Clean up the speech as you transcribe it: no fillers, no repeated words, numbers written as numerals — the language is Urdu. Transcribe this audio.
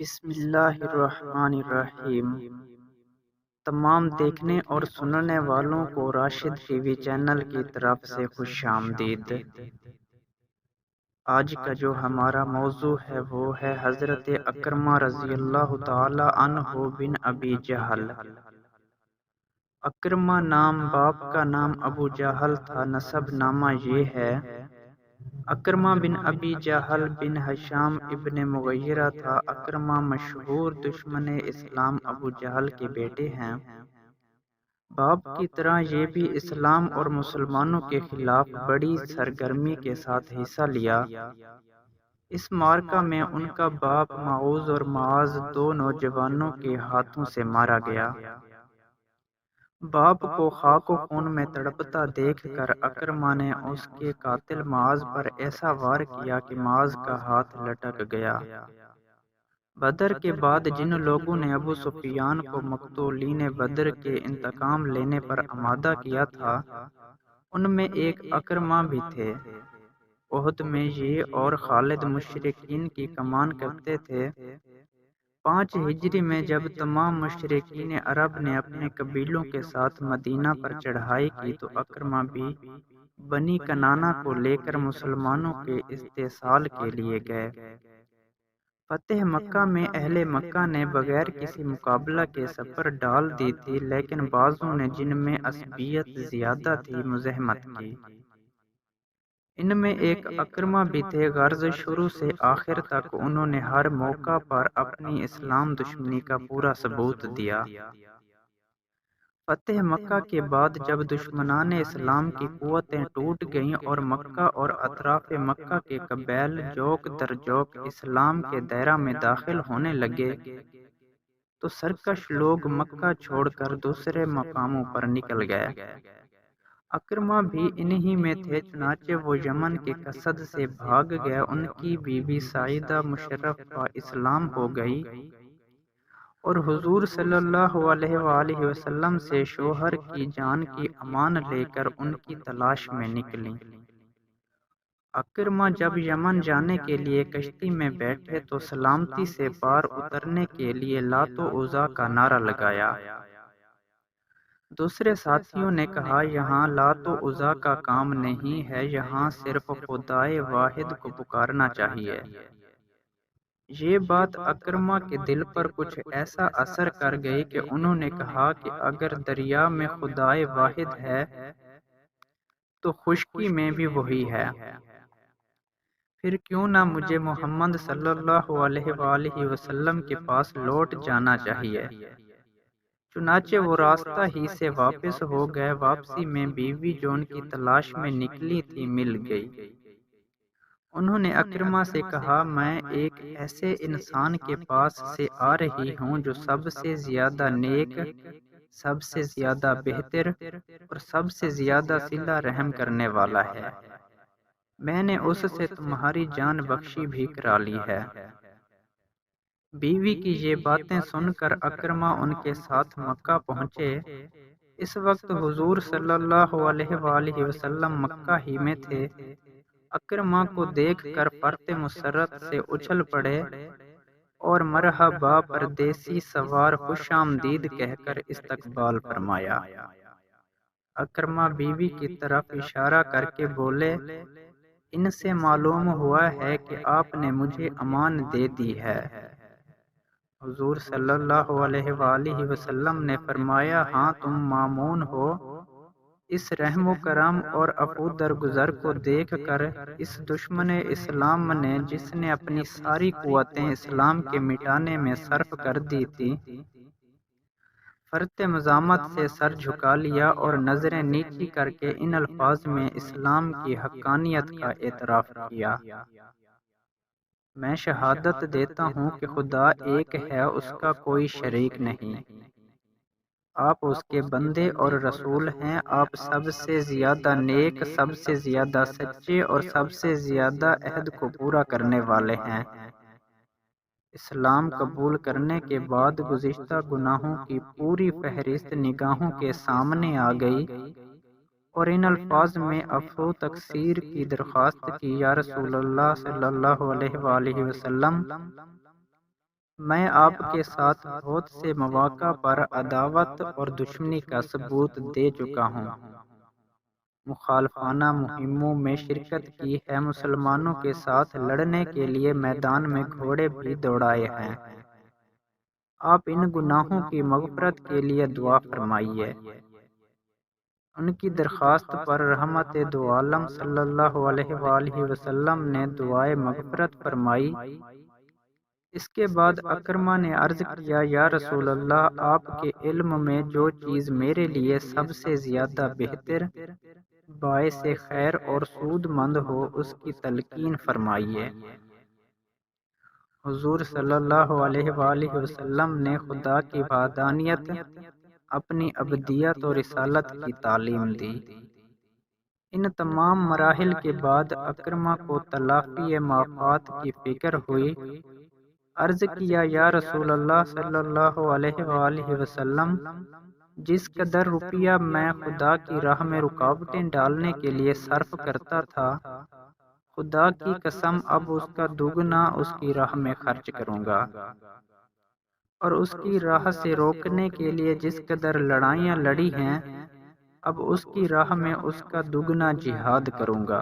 بسم اللہ الرحمن الرحیم۔ تمام دیکھنے اور سننے والوں کو راشد ٹی وی چینل کی طرف سے خوش آمدید۔ آج کا جو ہمارا موضوع ہے وہ ہے حضرت اکرمہ رضی اللہ تعالی عنہ بن ابی جہل۔ اکرمہ نام باپ کا نام ابو جہل تھا، نسب نامہ یہ ہے۔ اکرمہ بن ابی جہل بن ہشام ابن مغیرہ تھا۔ اکرمہ مشہور دشمن اسلام ابو جہل کے بیٹے ہیں۔ باپ کی طرح یہ بھی اسلام اور مسلمانوں کے خلاف بڑی سرگرمی کے ساتھ حصہ لیا۔ اس معرکہ میں ان کا باپ معوذ اور معاذ دو نوجوانوں کے ہاتھوں سے مارا گیا۔ باپ کو خاک و خون میں تڑپتا دیکھ کر اکرمہ نے اس کے قاتل معاذ پر ایسا وار کیا کہ معاذ کا ہاتھ لٹک گیا۔ بدر کے بعد جن لوگوں نے ابو سفیان کو مقتولین بدر کے انتقام لینے پر آمادہ کیا تھا، ان میں ایک اکرمہ بھی تھے۔ احد میں یہ اور خالد مشرکین کی کمان کرتے تھے۔ 5 ہجری میں جب تمام مشرکین عرب نے اپنے قبیلوں کے ساتھ مدینہ پر چڑھائی کی تو اکرمہ بھی بنی کنانہ کو لے کر مسلمانوں کے استحصال کے لیے گئے۔ فتح مکہ میں اہل مکہ نے بغیر کسی مقابلہ کے سفر ڈال دی تھی، لیکن بعضوں نے جن میں عصبیت زیادہ تھی مزاحمت کی۔ ان میں ایک اکرمہ بھی تھے۔ غرض شروع سے آخر تک انہوں نے ہر موقع پر اپنی اسلام دشمنی کا پورا ثبوت دیا۔ فتح مکہ کے بعد جب دشمنان اسلام کی قوتیں ٹوٹ گئیں اور مکہ اور اطراف مکہ کے قبائل جوک در جوک اسلام کے دائرہ میں داخل ہونے لگے تو سرکش لوگ مکہ چھوڑ کر دوسرے مقاموں پر نکل گئے۔ اکرمہ بھی انہی میں تھے، چنانچہ وہ یمن کے قصد سے بھاگ گئے۔ ان کی بیوی سعیدہ مشرفہ اسلام ہو گئی اور حضور صلی اللہ علیہ وآلہ وسلم سے شوہر کی جان کی امان لے کر ان کی تلاش میں نکلیں۔ اکرمہ جب یمن جانے کے لیے کشتی میں بیٹھے تو سلامتی سے پار اترنے کے لیے لات و عزیٰ کا نعرہ لگایا۔ دوسرے ساتھیوں نے کہا، یہاں لات و عزیٰ کا کام نہیں ہے، یہاں صرف خدائے واحد کو پکارنا چاہیے۔ یہ بات اکرمہ کے دل پر کچھ ایسا اثر کر گئی کہ انہوں نے کہا کہ اگر دریا میں خدائے واحد ہے تو خشکی میں بھی وہی ہے، پھر کیوں نہ مجھے محمد صلی اللہ علیہ وآلہ وسلم کے پاس لوٹ جانا چاہیے۔ چنانچہ وہ راستہ ہی سے واپس ہو گئے۔ واپسی میں بیوی جو ان کی تلاش میں نکلی تھی مل گئی۔ انہوں نے اکرمہ سے کہا، میں ایک ایسے انسان کے پاس سے آ رہی ہوں جو سب سے زیادہ نیک، سب سے زیادہ بہتر اور سب سے زیادہ صلہ رحم کرنے والا ہے۔ میں نے اس سے تمہاری جان بخشی بھی کرا لی ہے۔ بیوی کی یہ باتیں سن کر اکرمہ ان کے ساتھ مکہ پہنچے۔ اس وقت حضور صلی اللہ علیہ وآلہ وسلم مکہ ہی میں تھے۔ اکرمہ کو دیکھ کر فرط مسرت سے اچھل پڑے اور مرحبا پردیسی سوار، خوش آمدید کہہ کر استقبال فرمایا۔ اکرمہ بیوی کی طرف اشارہ کر کے بولے، ان سے معلوم ہوا ہے کہ آپ نے مجھے امان دے دی ہے۔ حضور صلی اللہ علیہ وآلہ وسلم نے فرمایا، ہاں تم مامون ہو۔ اس رحم و کرم اور عفو درگزر کو دیکھ کر اس دشمن اسلام نے، جس نے اپنی ساری قوتیں اسلام کے مٹانے میں صرف کر دی تھی، فرط مزاحمت سے سر جھکا لیا اور نظریں نیچی کر کے ان الفاظ میں اسلام کی حقانیت کا اعتراف کیا، میں شہادت دیتا ہوں کہ خدا ایک ہے، اس کا کوئی شریک نہیں، آپ اس کے بندے اور رسول ہیں، آپ سب سے زیادہ نیک، سب سے زیادہ سچے اور سب سے زیادہ عہد کو پورا کرنے والے ہیں۔ اسلام قبول کرنے کے بعد گزشتہ گناہوں کی پوری فہرست نگاہوں کے سامنے آ گئی اور ان الفاظ میں عفو تقصیر کی درخواست کی، یا رسول اللہ صلی اللہ علیہ وآلہ وسلم، میں آپ کے ساتھ بہت سے مواقع پر عداوت اور دشمنی کا ثبوت دے چکا ہوں، مخالفانہ مہموں میں شرکت کی ہے، مسلمانوں کے ساتھ لڑنے کے لیے میدان میں گھوڑے بھی دوڑائے ہیں۔ آپ ان گناہوں کی مغفرت کے لیے دعا فرمائیے۔ ان کی درخواست پر رحمت دو عالم صلی اللہ علیہ وآلہ وسلم نے دعائے مغفرت فرمائی۔ اس کے بعد اکرمہ نے عرض کیا، یا رسول اللہ، آپ کے علم میں جو چیز میرے لیے سب سے زیادہ بہتر، باعث خیر اور سود مند ہو، اس کی تلقین فرمائیے۔ حضور صلی اللہ علیہ وآلہ وسلم نے خدا کی وحدانیت، اپنی ابدیت اور رسالت کی تعلیم دی۔ ان تمام مراحل کے بعد اکرمہ کو تلافی مافات کی فکر ہوئی۔ عرض کیا، یا رسول اللہ صلی اللہ علیہ وآلہ وسلم، جس قدر روپیہ میں خدا کی راہ میں رکاوٹیں ڈالنے کے لیے صرف کرتا تھا، خدا کی قسم اب اس کا دوگنا اس کی راہ میں خرچ کروں گا، اور اس کی راہ سے روکنے کے لیے جس قدر لڑائیاں لڑی ہیں، اب اس کی راہ میں اس کا دوگنا جہاد کروں گا۔